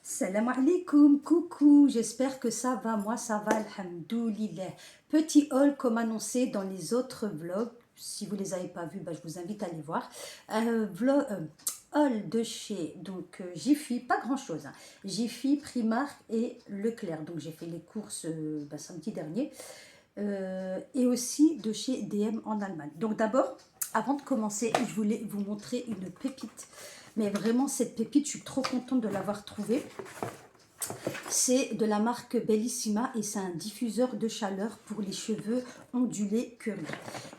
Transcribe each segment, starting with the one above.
Salam alaikum, coucou, j'espère que ça va, moi ça va, alhamdoulilah. Petit haul comme annoncé dans les autres vlogs, si vous ne les avez pas vus, bah, je vous invite à les voir. Haul de chez Jiffy, pas grand chose, hein. Jiffy, Primark et Leclerc, donc j'ai fait les courses samedi dernier. Et aussi de chez DM en Allemagne. Donc d'abord, avant de commencer, je voulais vous montrer une pépite. Mais vraiment, cette pépite, je suis trop contente de l'avoir trouvée. C'est de la marque Bellissima et c'est un diffuseur de chaleur pour les cheveux ondulés curly.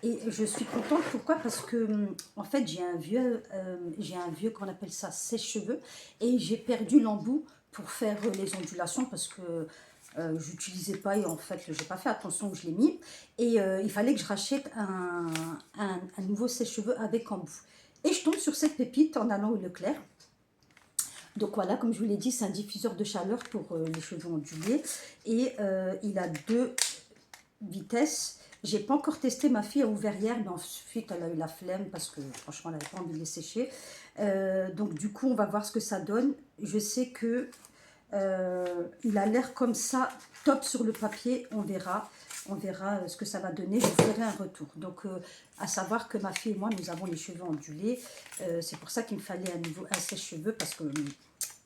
Et je suis contente, pourquoi? Parce que en fait j'ai un vieux qu'on appelle ça sèche-cheveux et j'ai perdu l'embout pour faire les ondulations parce que j'utilisais pas et en fait j'ai pas fait attention où je l'ai mis et il fallait que je rachète un nouveau sèche-cheveux avec embout. Et je tombe sur cette pépite en allant au Leclerc. Donc voilà, comme je vous l'ai dit, c'est un diffuseur de chaleur pour les cheveux ondulés. Et il a 2 vitesses. J'ai pas encore testé, ma fille a ouvert hier, mais ensuite elle a eu la flemme parce que franchement elle n'avait pas envie de les sécher. Donc du coup on va voir ce que ça donne. Je sais que il a l'air comme ça, top sur le papier, on verra. On verra ce que ça va donner, je vous ferai un retour. Donc, à savoir que ma fille et moi, nous avons les cheveux ondulés. C'est pour ça qu'il me fallait un sèche-cheveux parce que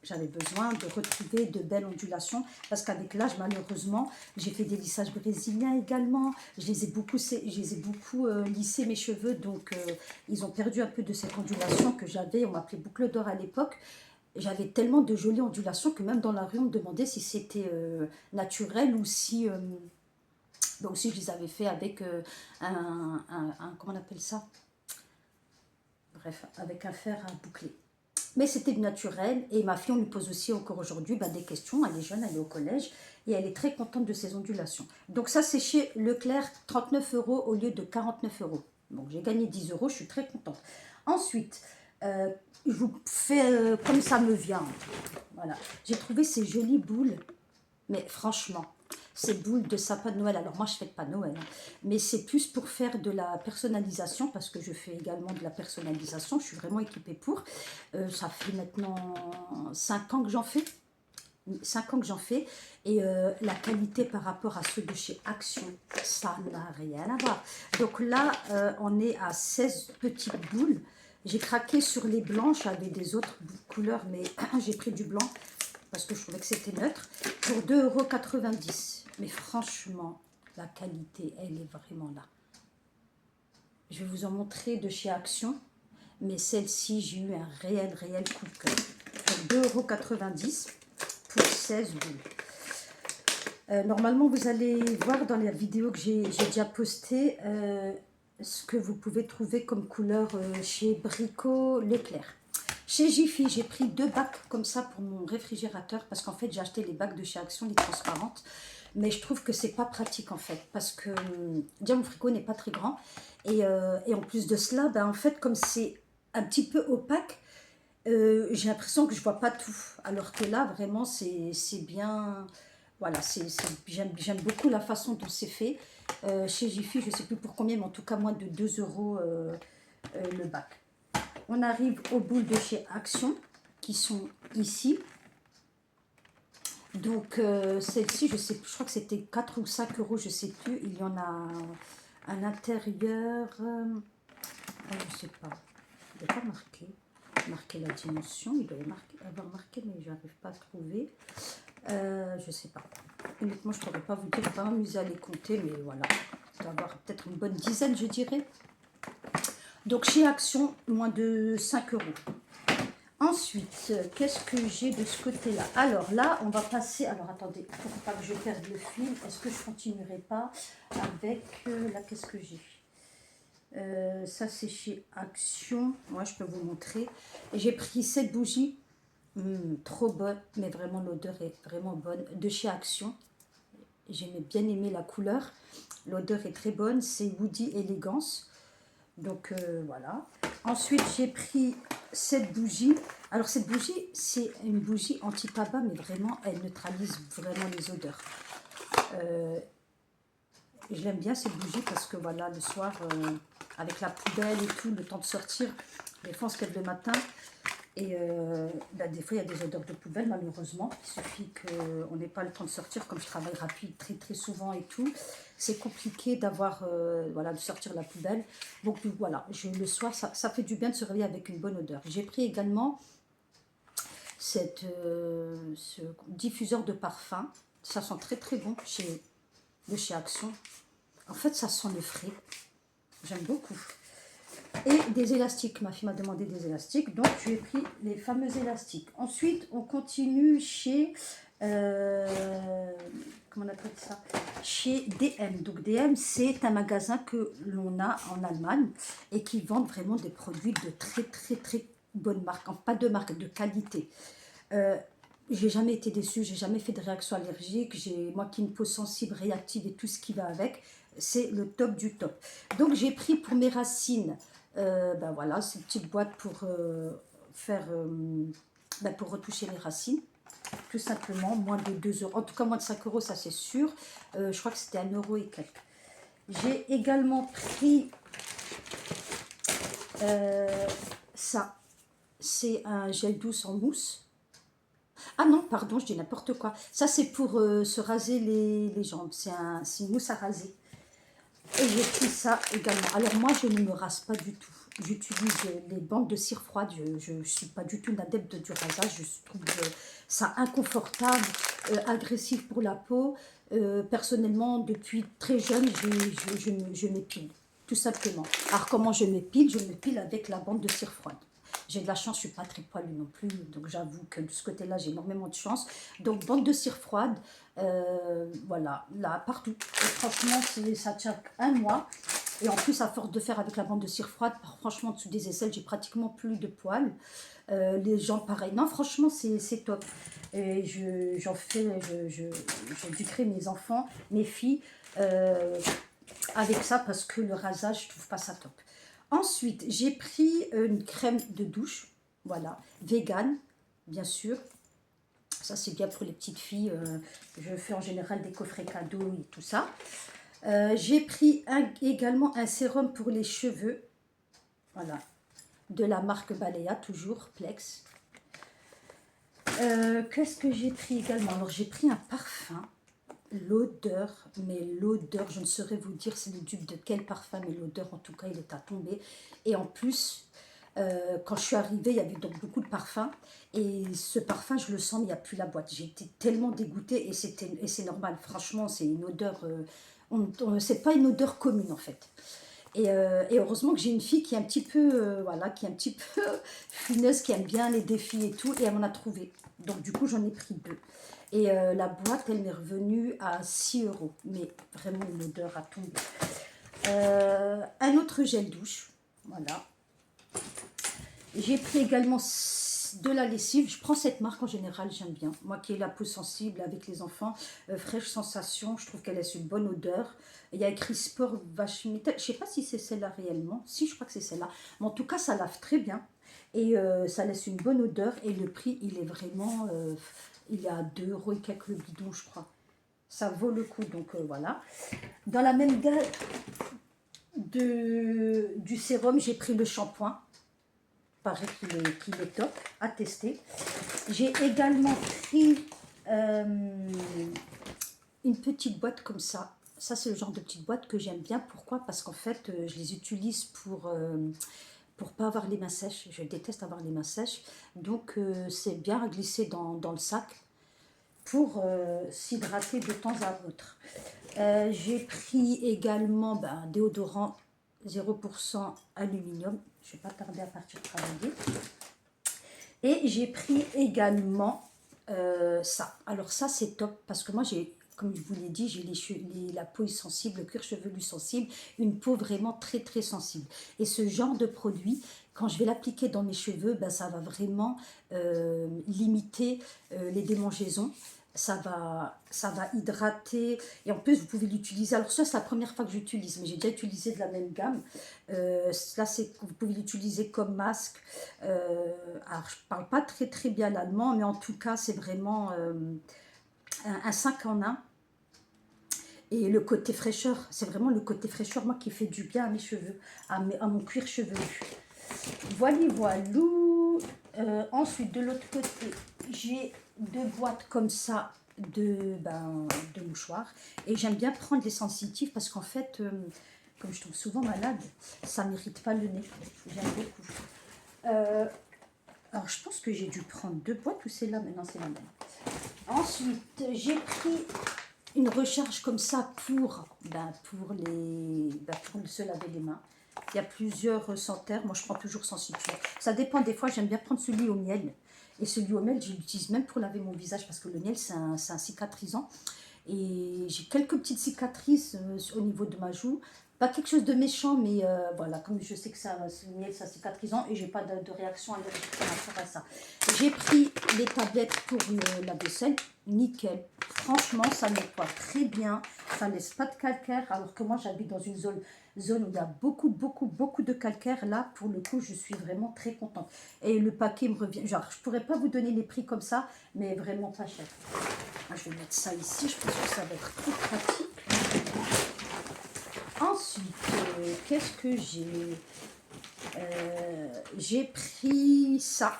j'avais besoin de retrouver de belles ondulations. Parce qu'avec l'âge, malheureusement, j'ai fait des lissages brésiliens également. Je les ai beaucoup lissés mes cheveux. Donc, ils ont perdu un peu de cette ondulation que j'avais. On m'appelait boucle d'or à l'époque. J'avais tellement de jolies ondulations que même dans la rue, on me demandait si c'était naturel ou si... donc si je les avais fait avec comment on appelle ça? Bref, avec un fer à boucler. Mais c'était naturel et ma fille, on lui pose aussi encore aujourd'hui des questions. Elle est jeune, elle est au collège et elle est très contente de ses ondulations. Donc ça, c'est chez Leclerc, 39 € au lieu de 49 €. Donc j'ai gagné 10 €, je suis très contente. Ensuite, je vous fais comme ça me vient. Voilà, j'ai trouvé ces jolies boules, mais franchement, ces boules de sapin de Noël, alors moi je ne fais pas Noël, hein, mais c'est plus pour faire de la personnalisation, parce que je fais également de la personnalisation, je suis vraiment équipée pour. Ça fait maintenant 5 ans que j'en fais. 5 ans que j'en fais et la qualité par rapport à ceux de chez Action, ça n'a rien à voir. Donc là, on est à 16 petites boules. J'ai craqué sur les blanches avec des autres couleurs, mais j'ai pris du blanc parce que je trouvais que c'était neutre, pour 2,90 €. Mais franchement, la qualité, elle est vraiment là. Je vais vous en montrer de chez Action, mais celle-ci, j'ai eu un réel coup de cœur. Pour 2,90 € pour 16 boules. Normalement, vous allez voir dans la vidéo que j'ai déjà postée ce que vous pouvez trouver comme couleur chez Brico Leclerc. Chez Jiffy, j'ai pris 2 bacs comme ça pour mon réfrigérateur parce qu'en fait, j'ai acheté les bacs de chez Action, les transparentes. Mais je trouve que c'est pas pratique en fait parce que déjà mon frigo n'est pas très grand et en plus de cela, en fait, comme c'est un petit peu opaque, j'ai l'impression que je vois pas tout. Alors que là, vraiment, c'est bien. Voilà, j'aime beaucoup la façon dont c'est fait. Chez Jiffy, je ne sais plus pour combien, mais en tout cas, moins de 2 € le bac. On arrive aux boules de chez Action qui sont ici. Donc, celle-ci, je crois que c'était 4 ou 5 € je ne sais plus. Il y en a à l'intérieur. Je ne sais pas. Il n'est pas marqué la dimension. Il doit avoir marqué, mais je n'arrive pas à trouver. Je ne sais pas. Honnêtement, je ne pourrais pas vous dire. Je ne vais pas m'amuser à les compter, mais voilà. Il doit y avoir peut-être une bonne dizaine, je dirais. Donc, chez Action, moins de 5 €. Ensuite, qu'est-ce que j'ai de ce côté-là? Alors là, on va passer... Alors, attendez, il ne faut pas que je perde le fil. Est-ce que je continuerai pas avec... là, qu'est-ce que j'ai? Ça, c'est chez Action. Moi, je peux vous montrer. J'ai pris cette bougie. Trop bonne, mais vraiment, l'odeur est vraiment bonne. De chez Action. J'ai bien aimé la couleur. L'odeur est très bonne. C'est Woody Elegance. Donc, voilà. Ensuite, j'ai pris cette bougie. Alors, cette bougie, c'est une bougie anti-tabac, mais vraiment, elle neutralise vraiment les odeurs. Je l'aime bien, cette bougie, parce que, voilà, le soir, avec la poubelle et tout, le temps de sortir, des fois, on se lève le matin, Et bah, des fois, il y a des odeurs de poubelle, malheureusement. Il suffit qu'on n'ait pas le temps de sortir, comme je travaille rapide très très souvent et tout. C'est compliqué d'avoir, voilà, de sortir la poubelle. Donc voilà, le soir, ça fait du bien de se réveiller avec une bonne odeur. J'ai pris également ce diffuseur de parfum. Ça sent très très bon de chez Action. En fait, ça sent le frais. J'aime beaucoup. Et des élastiques. Ma fille m'a demandé des élastiques. Donc, je lui ai pris les fameux élastiques. Ensuite, on continue chez... comment on appelle ça? Chez DM. Donc, DM, c'est un magasin que l'on a en Allemagne et qui vend vraiment des produits de très, très, très bonne marque. Enfin, pas de marque, de qualité. J'ai jamais été déçue, j'ai jamais fait de réaction allergique. Moi qui ai une peau sensible, réactive et tout ce qui va avec, c'est le top du top. Donc j'ai pris pour mes racines, ben voilà, cette petite boîte pour pour retoucher les racines. Tout simplement, moins de 2 euros, en tout cas moins de 5 euros, ça c'est sûr. Je crois que c'était 1 euro et quelques. J'ai également pris ça, c'est un gel douce en mousse. Ah non, pardon, je dis n'importe quoi. Ça, c'est pour se raser les jambes. C'est une mousse à raser. Et j'ai pris ça également. Alors moi, je ne me rase pas du tout. J'utilise les bandes de cire froide. Je ne suis pas du tout une adepte du rasage. Je trouve ça inconfortable, agressif pour la peau. Personnellement, depuis très jeune, je m'épile, tout simplement. Alors comment je m'épile? Je m'épile avec la bande de cire froide. J'ai de la chance, je ne suis pas très poilue non plus, donc j'avoue que de ce côté-là, j'ai énormément de chance. Donc, bande de cire froide, voilà, là, partout. Et franchement, ça tient 1 mois. Et en plus, à force de faire avec la bande de cire froide, franchement, en dessous des aisselles, j'ai pratiquement plus de poils. Les jambes, pareil. Non, franchement, c'est top. Et j'en fais, j'éduquerai mes enfants, mes filles, avec ça, parce que le rasage, je trouve pas ça top. Ensuite, j'ai pris une crème de douche, voilà, vegan, bien sûr. Ça, c'est bien pour les petites filles. Je fais en général des coffrets cadeaux et tout ça. J'ai pris également un sérum pour les cheveux, voilà, de la marque Balea, toujours, Plex. Qu'est-ce que j'ai pris également? Alors, j'ai pris un parfum. L'odeur, mais l'odeur, je ne saurais vous dire c'est le dupe de quel parfum, mais l'odeur en tout cas il est à tomber. Et en plus, quand je suis arrivée, il y avait donc beaucoup de parfums. Et ce parfum, je le sens, mais il n'y a plus la boîte. J'ai été tellement dégoûtée et c'est normal. Franchement, c'est une odeur, c'est pas une odeur commune en fait. Et heureusement que j'ai une fille qui est un petit peu, voilà, qui est un petit peu funeuse, qui aime bien les défis et tout, et elle m'en a trouvé. Donc du coup, j'en ai pris 2. Et la boîte, elle m'est revenue à 6 euros. Mais vraiment une odeur à tomber. Un autre gel douche. Voilà. J'ai pris également de la lessive. Je prends cette marque en général, j'aime bien. Moi qui ai la peau sensible avec les enfants, fraîche sensation, je trouve qu'elle laisse une bonne odeur. Il y a écrit Sport Vachemita. Je ne sais pas si c'est celle-là réellement. Si, je crois que c'est celle-là. Mais en tout cas, ça lave très bien. Et ça laisse une bonne odeur. Et le prix, il est vraiment... il est à 2 euros et quelques le bidon, je crois. Ça vaut le coup, donc voilà. Dans la même gamme du sérum, j'ai pris le shampoing. Pareil qu'il est top, à tester. J'ai également pris une petite boîte comme ça. Ça, c'est le genre de petite boîte que j'aime bien. Pourquoi? Parce qu'en fait, je les utilise pour pas avoir les mains sèches. Je déteste avoir les mains sèches. Donc, c'est bien à glisser dans le sac pour s'hydrater de temps à autre. J'ai pris également un déodorant 0% aluminium. Je ne vais pas tarder à partir travailler. Et j'ai pris également ça. Alors ça, c'est top parce que moi, comme je vous l'ai dit, j'ai la peau sensible, le cuir chevelu sensible, une peau vraiment très très sensible. Et ce genre de produit, quand je vais l'appliquer dans mes cheveux, ça va vraiment limiter les démangeaisons. Ça va hydrater. Et en plus, vous pouvez l'utiliser. Alors ça, c'est la première fois que j'utilise, mais j'ai déjà utilisé de la même gamme. Là, vous pouvez l'utiliser comme masque. Alors, je ne parle pas très très bien l'allemand, mais en tout cas, c'est vraiment un 5 en 1. Et le côté fraîcheur, c'est vraiment le côté fraîcheur, moi, qui fait du bien à mes cheveux, à mon cuir chevelu. Voilà, voilou. Ensuite, de l'autre côté, j'ai 2 boîtes comme ça de mouchoirs. Et j'aime bien prendre les sensitifs parce qu'en fait, comme je tombe souvent malade, ça ne m'irrite pas le nez. J'aime beaucoup. Alors, je pense que j'ai dû prendre 2 boîtes ou c'est là maintenant, c'est la même. Ensuite, j'ai pris une recharge comme ça pour se laver les mains. Il y a plusieurs senteurs. Moi, je prends toujours sensitif. Ça dépend. Des fois, j'aime bien prendre celui au miel. Et celui au miel, je l'utilise même pour laver mon visage parce que le miel, c'est un cicatrisant. Et j'ai quelques petites cicatrices au niveau de ma joue. Pas quelque chose de méchant, mais voilà, comme je sais que le miel, c'est cicatrisant et j'ai pas de réaction allergique par rapport à ça. J'ai pris les tablettes pour la vaisselle, nickel. Franchement, ça nettoie très bien, ça laisse pas de calcaire, alors que moi, j'habite dans une zone où il y a beaucoup de calcaire. Là, pour le coup, je suis vraiment très contente. Et le paquet me revient, genre, je pourrais pas vous donner les prix comme ça, mais vraiment pas cher. Je vais mettre ça ici, je pense que ça va être très pratique. Ensuite, qu'est-ce que j'ai j'ai pris ça,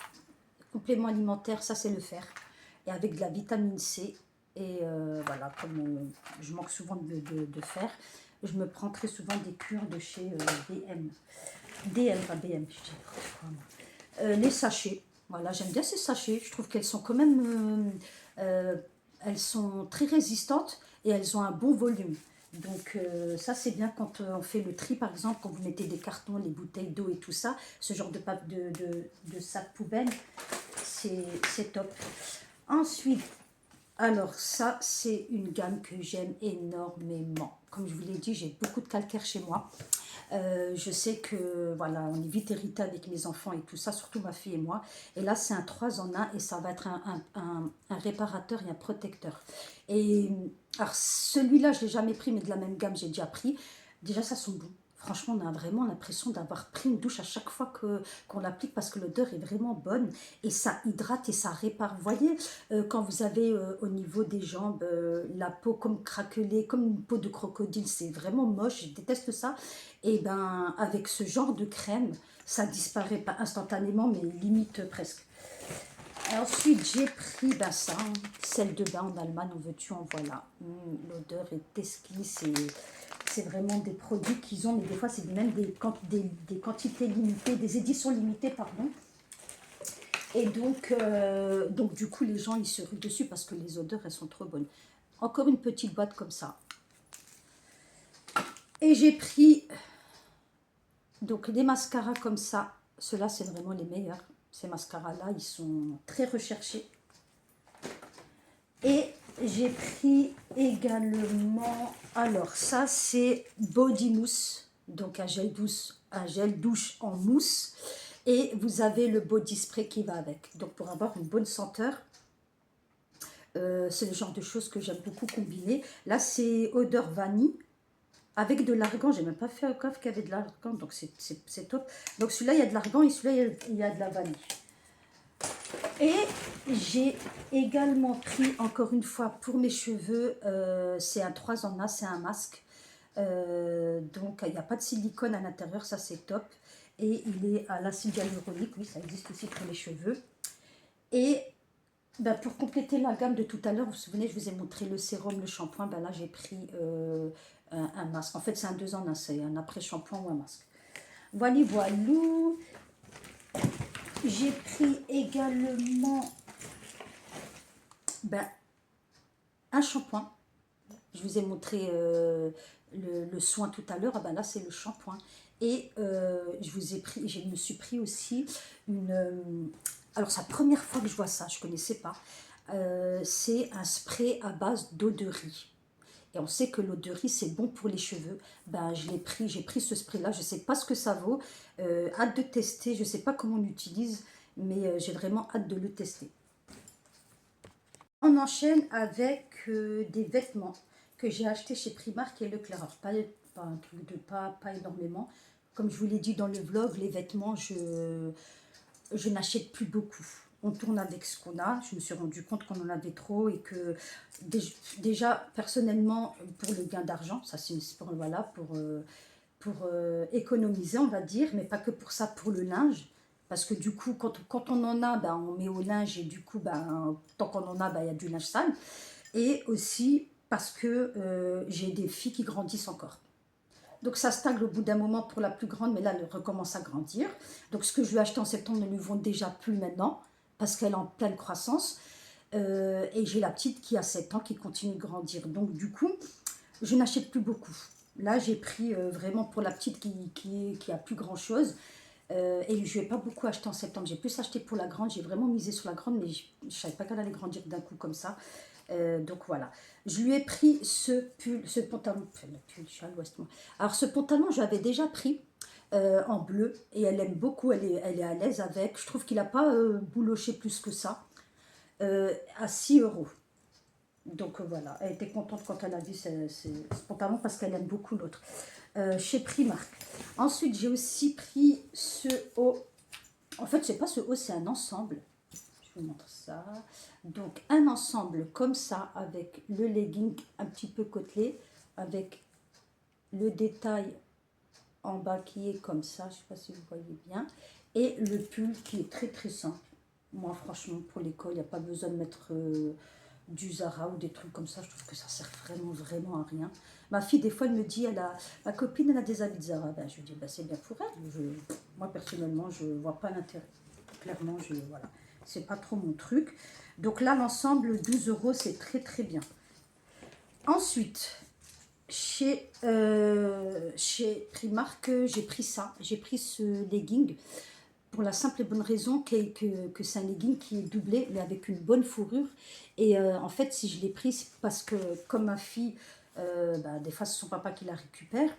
complément alimentaire, ça c'est le fer, et avec de la vitamine C. Et voilà, comme je manque souvent de fer, je me prends très souvent des cures de chez DM. DM, pas BM, je dis n'importe quoi, moi. Les sachets, voilà, j'aime bien ces sachets, je trouve qu'elles sont quand même, elles sont très résistantes et elles ont un bon volume. Donc ça c'est bien quand on fait le tri, par exemple, quand vous mettez des cartons, les bouteilles d'eau et tout ça, ce genre de sac poubelle, c'est top. Ensuite, alors ça c'est une gamme que j'aime énormément. Comme je vous l'ai dit, j'ai beaucoup de calcaire chez moi. Je sais que voilà, on est vite irrité avec mes enfants et tout ça, surtout ma fille et moi. Et là, c'est un 3 en 1 et ça va être un réparateur et un protecteur. Et alors, celui-là, je ne l'ai jamais pris, mais de la même gamme, j'ai déjà pris. Déjà, ça sent bon. Franchement, on a vraiment l'impression d'avoir pris une douche à chaque fois qu'on l'applique parce que l'odeur est vraiment bonne et ça hydrate et ça répare. Vous voyez, quand vous avez au niveau des jambes la peau comme craquelée, comme une peau de crocodile, c'est vraiment moche, je déteste ça. Et ben avec ce genre de crème, ça disparaît pas instantanément, mais limite presque. Et ensuite, j'ai pris ça, celle de bain en Allemagne, en veux-tu, en voilà. L'odeur est exquise, c'est vraiment des produits qu'ils ont, mais des fois, c'est même des quantités limitées, des éditions limitées, pardon. Et donc, du coup, les gens, ils se ruent dessus parce que les odeurs, elles sont trop bonnes. Encore une petite boîte comme ça. Et j'ai pris donc des mascaras comme ça. Ceux-là, c'est vraiment les meilleurs. Ces mascaras-là, ils sont très recherchés. Et j'ai pris également, alors ça c'est Body Mousse, donc un gel douche en mousse. Et vous avez le body spray qui va avec. Donc pour avoir une bonne senteur, c'est le genre de choses que j'aime beaucoup combiner. Là c'est odeur vanille avec de l'argan. J'ai même pas fait un coffre qui avait de l'argan, donc c'est top. Donc celui-là il y a de l'argan et celui-là il y a de la vanille. Et j'ai également pris, encore une fois, pour mes cheveux, c'est un 3 en 1, c'est un masque. Donc, il n'y a pas de silicone à l'intérieur, ça c'est top. Et il est à l'acide hyaluronique, oui, ça existe aussi pour les cheveux. Et pour compléter la gamme de tout à l'heure, vous vous souvenez, je vous ai montré le sérum, le shampoing. Là, j'ai pris un masque. En fait, c'est un 2 en 1, c'est un après-shampoing ou un masque. Voilà, voilà. J'ai pris également un shampoing. Je vous ai montré le soin tout à l'heure. Là, c'est le shampoing. Et je me suis pris aussi une... alors, c'est la première fois que je vois ça, je ne connaissais pas. C'est un spray à base d'eau de riz. Et on sait que l'eau de riz, c'est bon pour les cheveux. J'ai pris ce spray-là. Je ne sais pas ce que ça vaut. Hâte de tester. Je ne sais pas comment on l'utilise, mais j'ai vraiment hâte de le tester. On enchaîne avec des vêtements que j'ai achetés chez Primark et Leclerc. Alors, pas énormément. Comme je vous l'ai dit dans le vlog, les vêtements, je n'achète plus beaucoup. On tourne avec ce qu'on a. Je me suis rendu compte qu'on en avait trop et que déjà, personnellement, pour le gain d'argent, ça c'est voilà, pour économiser, on va dire, mais pas que pour ça, pour le linge. Parce que du coup, quand on en a, ben, on met au linge et du coup, ben, tant qu'on en a, ben, il y a du linge sale. Et aussi parce que j'ai des filles qui grandissent encore. Donc ça stagne au bout d'un moment pour la plus grande, mais là, elle recommence à grandir. Donc ce que je lui ai acheté en septembre ne lui vaut déjà plus maintenant, parce qu'elle est en pleine croissance. Et j'ai la petite qui a 7 ans qui continue de grandir. Donc du coup, je n'achète plus beaucoup. Là, j'ai pris vraiment pour la petite qui a plus grand-chose. Et je ne vais pas beaucoup acheter en septembre. J'ai plus acheté pour la grande. J'ai vraiment misé sur la grande, mais je ne savais pas qu'elle allait grandir d'un coup comme ça. Donc voilà. Je lui ai pris ce pull, ce pantalon. Enfin, le pull, je suis à l'ouest, moi. Alors ce pantalon, j'avais déjà pris en bleu. Et elle aime beaucoup. Elle est à l'aise avec. Je trouve qu'il n'a pas bouloché plus que ça. À 6 euros. Donc voilà, elle était contente quand elle a vu ce pantalon parce qu'elle aime beaucoup l'autre. Chez Primark. Ensuite, j'ai aussi pris ce haut. En fait, c'est pas ce haut, c'est un ensemble. Je vous montre ça. Donc, un ensemble comme ça, avec le legging un petit peu côtelé, avec le détail en bas qui est comme ça. Je sais pas si vous voyez bien. Et le pull qui est très très simple. Moi, franchement, pour l'école, il n'y a pas besoin de mettre du Zara ou des trucs comme ça. Je trouve que ça sert vraiment, vraiment à rien. Ma fille, des fois, elle me dit, ma copine, elle a des habits de Zara. Ben, je lui dis, ben, c'est bien pour elle. Moi, personnellement, je ne vois pas l'intérêt. Clairement, voilà. C'est pas trop mon truc. Donc là, l'ensemble, 12 euros, c'est très, très bien. Ensuite, chez Primark, j'ai pris ça. J'ai pris ce legging pour la simple et bonne raison que c'est un legging qui est doublé, mais avec une bonne fourrure. Et en fait, si je l'ai pris, c'est parce que comme ma fille, bah, des fois c'est son papa qui la récupère,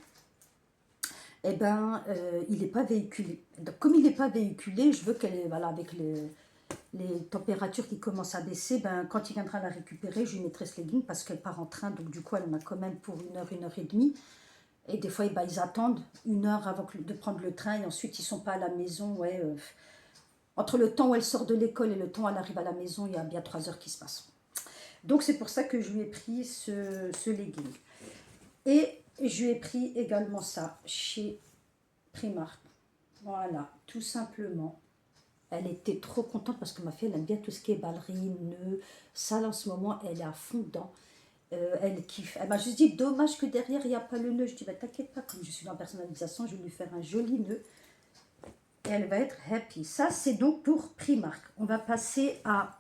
et ben, il n'est pas véhiculé. Donc comme il n'est pas véhiculé, je veux qu'elle, voilà, avec les températures qui commencent à baisser, ben, quand il viendra la récupérer, je lui mettrai ce legging parce qu'elle part en train, donc du coup elle en a quand même pour une heure et demie. Et des fois, bah, ils attendent 1 heure avant de prendre le train et ensuite ils sont pas à la maison. Ouais, entre le temps où elle sort de l'école et le temps où elle arrive à la maison, il y a bien 3 heures qui se passent. Donc c'est pour ça que je lui ai pris ce legging. Et je lui ai pris également ça chez Primark. Voilà, tout simplement. Elle était trop contente parce que ma fille, elle aime bien tout ce qui est ballerine, nœud. Ça, là, en ce moment, elle est à fond dedans. Elle kiffe. Elle m'a juste dit, dommage que derrière, il n'y a pas le nœud. Je dis, bah, t'inquiète pas, comme je suis dans la personnalisation, je vais lui faire un joli nœud. Et elle va être happy. Ça, c'est donc pour Primark. On va passer à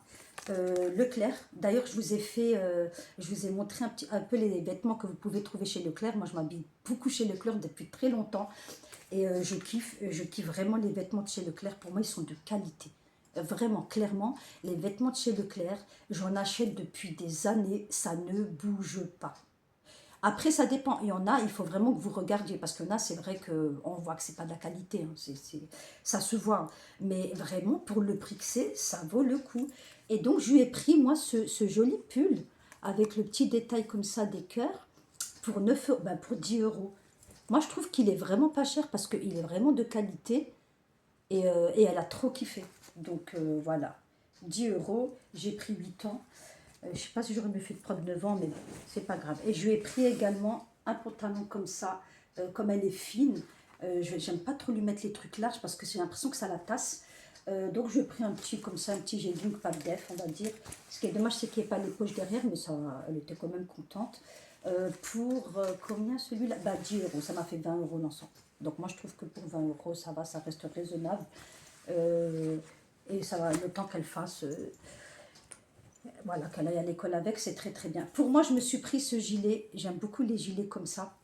Leclerc. D'ailleurs, je vous ai montré un peu les vêtements que vous pouvez trouver chez Leclerc. Moi, je m'habille beaucoup chez Leclerc depuis très longtemps. Et je kiffe vraiment les vêtements de chez Leclerc. Pour moi, ils sont de qualité. Vraiment, clairement, les vêtements de chez Leclerc, j'en achète depuis des années, ça ne bouge pas. Après, ça dépend. Il y en a, il faut vraiment que vous regardiez. Parce qu'il y en a, c'est vrai qu'on voit que c'est pas de la qualité. Hein. Ça se voit. Mais vraiment, pour le prix que c'est, ça vaut le coup. Et donc, je lui ai pris, moi, ce joli pull avec le petit détail comme ça des cœurs pour 9 euros, ben, pour 10 euros. Moi, je trouve qu'il est vraiment pas cher parce qu'il est vraiment de qualité. Et elle a trop kiffé. Donc, voilà. 10 euros, j'ai pris 8 ans. Je ne sais pas si j'aurais mieux fait de prendre 9 ans, mais bon, c'est pas grave. Et je lui ai pris également un pantalon comme ça, comme elle est fine. J'aime pas trop lui mettre les trucs larges parce que j'ai l'impression que ça la tasse. Donc je lui ai pris un petit comme ça, un petit jegging, pas de def, on va dire. Ce qui est dommage, c'est qu'il n'y ait pas les poches derrière, mais ça, elle était quand même contente. Pour combien celui-là, bah, 10 euros, ça m'a fait 20 euros l'ensemble. Donc moi je trouve que pour 20 euros, ça va, ça reste raisonnable. Et ça va, le temps qu'elle fasse. Voilà, qu'elle aille à l'école avec, c'est très très bien. Pour moi, je me suis pris ce gilet. J'aime beaucoup les gilets comme ça.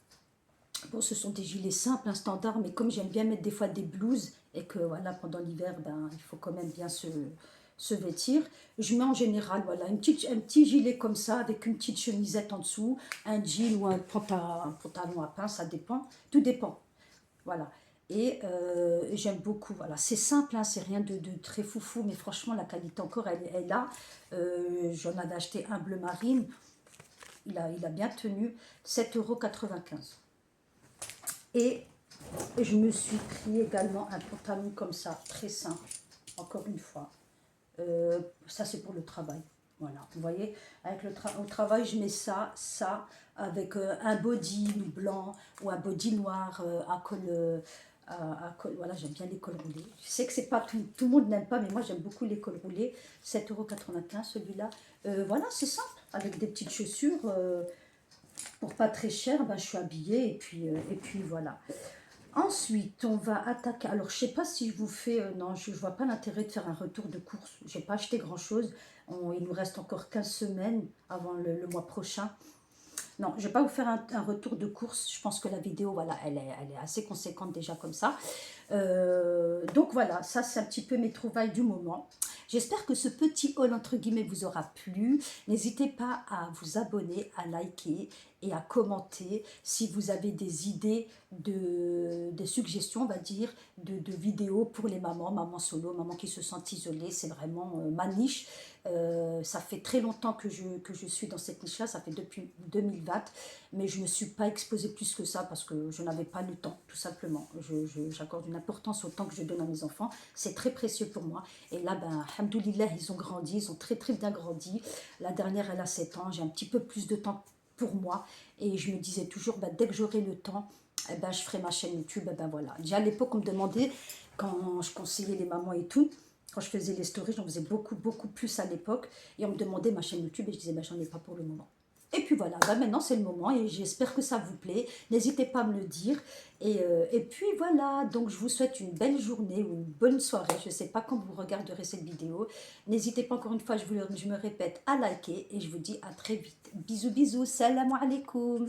Bon, ce sont des gilets simples, un standard, mais comme j'aime bien mettre des fois des blouses et que voilà, pendant l'hiver, ben, il faut quand même bien se vêtir. Je mets en général voilà, un petit gilet comme ça avec une petite chemisette en dessous, un jean ou un pantalon à pince, ça dépend. Tout dépend. Voilà. Et j'aime beaucoup. Voilà. C'est simple, hein, c'est rien de très foufou, mais franchement, la qualité encore, elle est là. J'en avais acheté un bleu marine. Il a bien tenu 7,95 €. Et je me suis pris également un pantalon comme ça, très simple, encore une fois. Ça, c'est pour le travail. Voilà, vous voyez, au travail, je mets ça, avec un body blanc ou un body noir à col voilà, j'aime bien les cols roulés. Je sais que c'est pas tout le monde n'aime pas, mais moi j'aime beaucoup les cols roulés. 7,95 € celui-là. Voilà, c'est simple, avec des petites chaussures. Pour pas très cher, ben, je suis habillée et puis voilà. Ensuite, on va attaquer. Alors, je sais pas si je vous fais. Non, je vois pas l'intérêt de faire un retour de course. J'ai pas acheté grand-chose. Il nous reste encore 15 semaines avant le mois prochain. Non, je ne vais pas vous faire un retour de course. Je pense que la vidéo, voilà, elle est assez conséquente déjà comme ça. Donc voilà, ça c'est un petit peu mes trouvailles du moment. J'espère que ce petit haul entre guillemets vous aura plu. N'hésitez pas à vous abonner, à liker et à commenter si vous avez des idées, des suggestions, on va dire, de vidéos pour les mamans solo, mamans qui se sentent isolées. C'est vraiment ma niche. Ça fait très longtemps que je suis dans cette niche-là, ça fait depuis 2020, mais je ne me suis pas exposée plus que ça parce que je n'avais pas le temps, tout simplement. J'accorde une importance au temps que je donne à mes enfants, c'est très précieux pour moi. Et là, ben, alhamdoulilah, ils ont grandi, ils ont très très bien grandi. La dernière, elle a 7 ans, j'ai un petit peu plus de temps pour moi. Et je me disais toujours, ben, dès que j'aurai le temps, eh ben, je ferai ma chaîne YouTube. Eh ben, voilà. Déjà à l'époque, on me demandait, quand je conseillais les mamans et tout, quand je faisais les stories, j'en faisais beaucoup, beaucoup plus à l'époque. Et on me demandait ma chaîne YouTube et je disais, ben, j'en ai pas pour le moment. Et puis voilà, ben maintenant c'est le moment et j'espère que ça vous plaît. N'hésitez pas à me le dire. Et puis voilà, donc je vous souhaite une belle journée ou une bonne soirée. Je ne sais pas quand vous regarderez cette vidéo. N'hésitez pas encore une fois, je me répète, à liker et je vous dis à très vite. Bisous, bisous, salam alaikum.